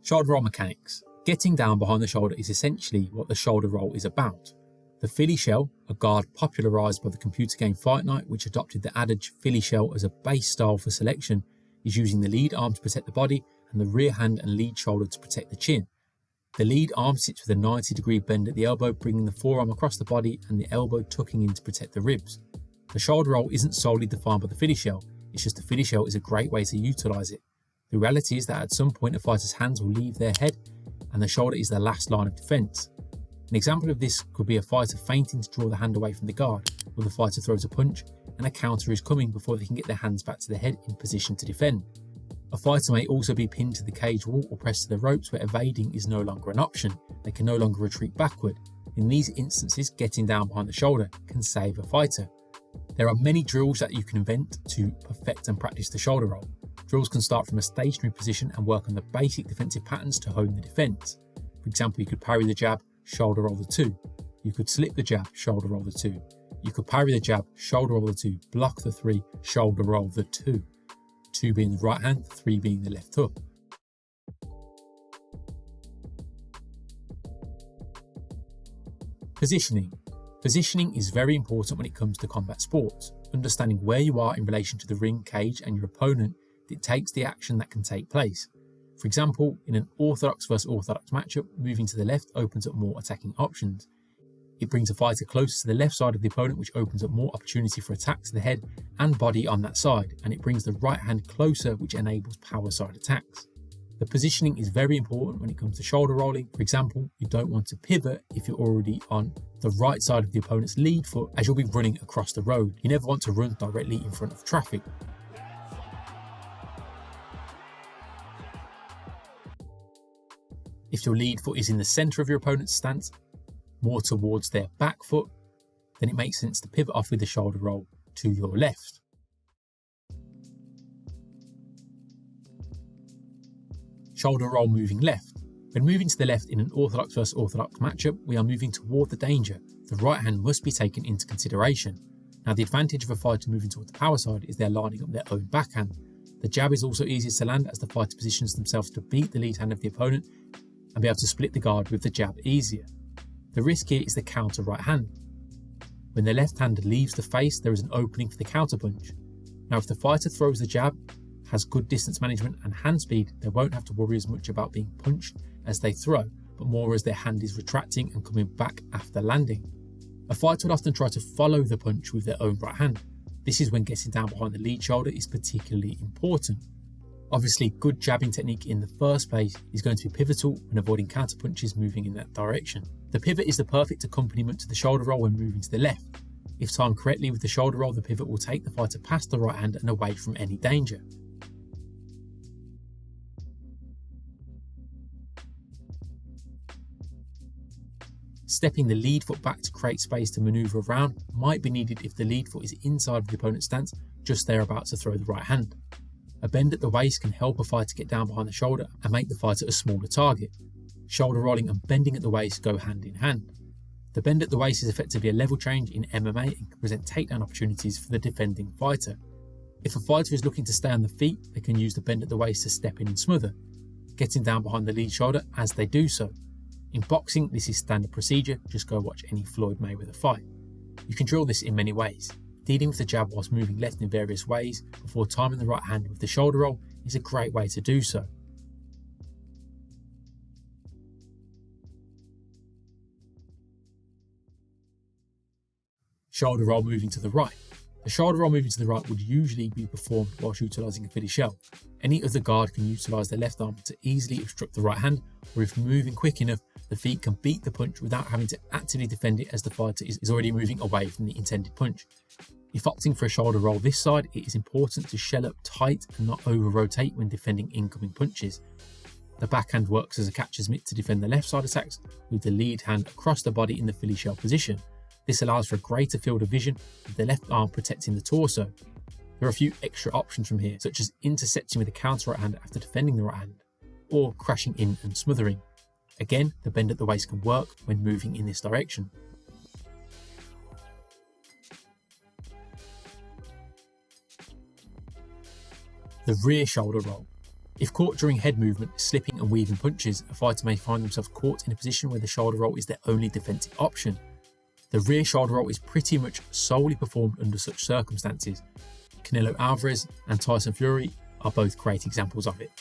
Shoulder roll mechanics. Getting down behind the shoulder is essentially what the shoulder roll is about. The Philly shell, a guard popularized by the computer game Fight Night, which adopted the adage Philly shell as a base style for selection, is using the lead arm to protect the body and the rear hand and lead shoulder to protect the chin. The lead arm sits with a 90-degree bend at the elbow, bringing the forearm across the body and the elbow tucking in to protect the ribs. The shoulder roll isn't solely defined by the Philly shell, it's just the Philly shell is a great way to utilise it. The reality is that at some point a fighter's hands will leave their head and the shoulder is the last line of defence. An example of this could be a fighter feinting to draw the hand away from the guard, or the fighter throws a punch and a counter is coming before they can get their hands back to the head in position to defend. A fighter may also be pinned to the cage wall or pressed to the ropes where evading is no longer an option. They can no longer retreat backward. In these instances, getting down behind the shoulder can save a fighter. There are many drills that you can invent to perfect and practice the shoulder roll. Drills can start from a stationary position and work on the basic defensive patterns to hone the defence. For example, you could parry the jab, shoulder roll the 2. You could slip the jab, shoulder roll the 2. You could parry the jab, shoulder roll the 2, block the 3, shoulder roll the 2. 2 being the right hand, 3 being the left hook. Positioning. Positioning is very important when it comes to combat sports. Understanding where you are in relation to the ring, cage and your opponent dictates the action that can take place. For example, in an orthodox versus orthodox matchup, moving to the left opens up more attacking options. It brings a fighter closer to the left side of the opponent, which opens up more opportunity for attacks to the head and body on that side, and it brings the right hand closer, which enables power side attacks. The positioning is very important when it comes to shoulder rolling. For example, you don't want to pivot if you're already on the right side of the opponent's lead foot, as you'll be running across the road. You never want to run directly in front of traffic. If your lead foot is in the centre of your opponent's stance, more towards their back foot, then it makes sense to pivot off with the shoulder roll to your left. Shoulder roll moving left. When moving to the left in an orthodox versus orthodox matchup, we are moving toward the danger. The right hand must be taken into consideration. Now, the advantage of a fighter moving toward the power side is they're lining up their own backhand. The jab is also easier to land as the fighter positions themselves to beat the lead hand of the opponent and be able to split the guard with the jab easier. The risk here is the counter right hand. When the left hand leaves the face, there is an opening for the counter punch. Now, if the fighter throws the jab, has good distance management and hand speed, they won't have to worry as much about being punched as they throw, but more as their hand is retracting and coming back after landing. A fighter would often try to follow the punch with their own right hand. This is when getting down behind the lead shoulder is particularly important. Obviously, good jabbing technique in the first place is going to be pivotal when avoiding counter punches moving in that direction. The pivot is the perfect accompaniment to the shoulder roll when moving to the left. If timed correctly with the shoulder roll, the pivot will take the fighter past the right hand and away from any danger. Stepping the lead foot back to create space to manoeuvre around might be needed if the lead foot is inside of the opponent's stance, just thereabouts to throw the right hand. A bend at the waist can help a fighter get down behind the shoulder and make the fighter a smaller target. Shoulder rolling and bending at the waist go hand in hand. The bend at the waist is effectively a level change in MMA and can present takedown opportunities for the defending fighter. If a fighter is looking to stay on the feet, they can use the bend at the waist to step in and smother, getting down behind the lead shoulder as they do so. In boxing, this is standard procedure, just go watch any Floyd Mayweather fight. You can drill this in many ways. Dealing with the jab whilst moving left in various ways before timing the right hand with the shoulder roll is a great way to do so. Shoulder roll moving to the right. The shoulder roll moving to the right would usually be performed whilst utilising a Philly shell. Any other guard can utilise their left arm to easily obstruct the right hand, or if moving quick enough, the feet can beat the punch without having to actively defend it as the fighter is already moving away from the intended punch. If opting for a shoulder roll this side, it is important to shell up tight and not over-rotate when defending incoming punches. The backhand works as a catcher's mitt to defend the left side attacks with the lead hand across the body in the Philly shell position. This allows for a greater field of vision with the left arm protecting the torso. There are a few extra options from here, such as intercepting with a counter right hand after defending the right hand, or crashing in and smothering. Again, the bend at the waist can work when moving in this direction. The rear shoulder roll. If caught during head movement, slipping and weaving punches, a fighter may find themselves caught in a position where the shoulder roll is their only defensive option. The rear shoulder roll is pretty much solely performed under such circumstances. Canelo Alvarez and Tyson Fury are both great examples of it.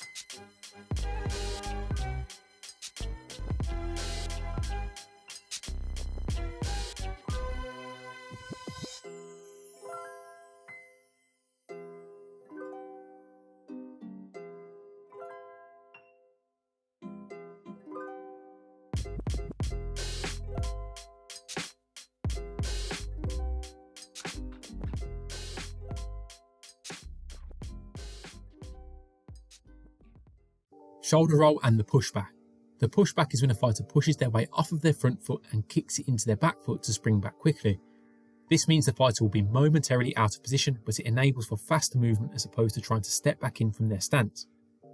Shoulder roll and the pushback. The pushback is when a fighter pushes their weight off of their front foot and kicks it into their back foot to spring back quickly. This means the fighter will be momentarily out of position, but it enables for faster movement as opposed to trying to step back in from their stance.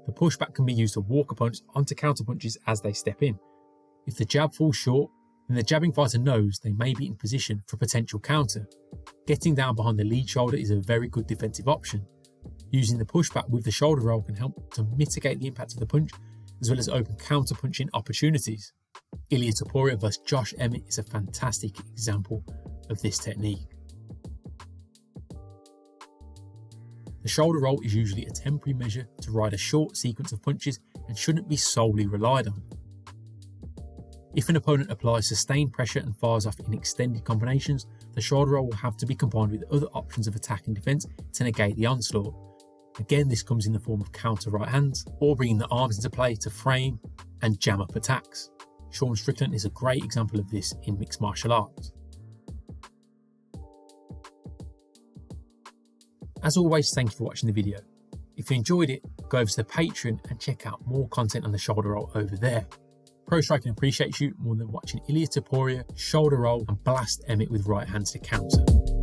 The pushback can be used to walk opponents onto counter punches as they step in. If the jab falls short, then the jabbing fighter knows they may be in position for a potential counter. Getting down behind the lead shoulder is a very good defensive option. Using the pushback with the shoulder roll can help to mitigate the impact of the punch, as well as open counter-punching opportunities. Ilia Topuria vs Josh Emmett is a fantastic example of this technique. The shoulder roll is usually a temporary measure to ride a short sequence of punches and shouldn't be solely relied on. If an opponent applies sustained pressure and fires off in extended combinations, the shoulder roll will have to be combined with other options of attack and defence to negate the onslaught. Again, this comes in the form of counter right hands or bringing the arms into play to frame and jam up attacks. Sean Strickland is a great example of this in mixed martial arts. As always, thank you for watching the video. If you enjoyed it, go over to the Patreon and check out more content on the shoulder roll over there. Pro Striking appreciates you more than watching Ilia Topuria shoulder roll and blast Emmett with right hands to counter.